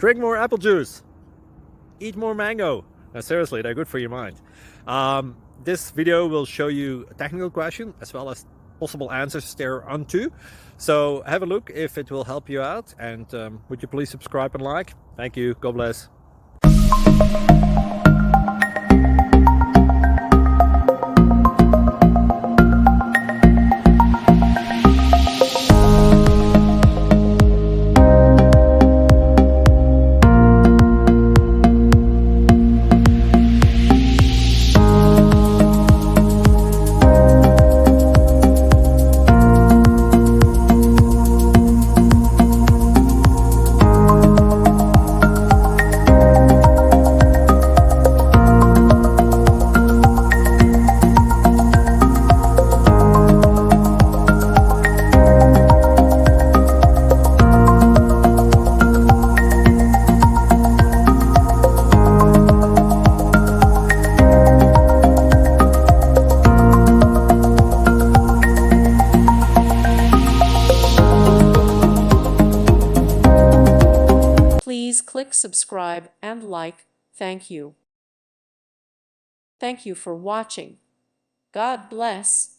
Drink more apple juice. Eat more mango. Now, seriously, they're good for your mind. This video will show you a technical question as well as possible answers thereunto. So have a look if it will help you out, and would you please subscribe and like? Thank you. God bless. Please click subscribe and like. Thank you. Thank you for watching. God bless.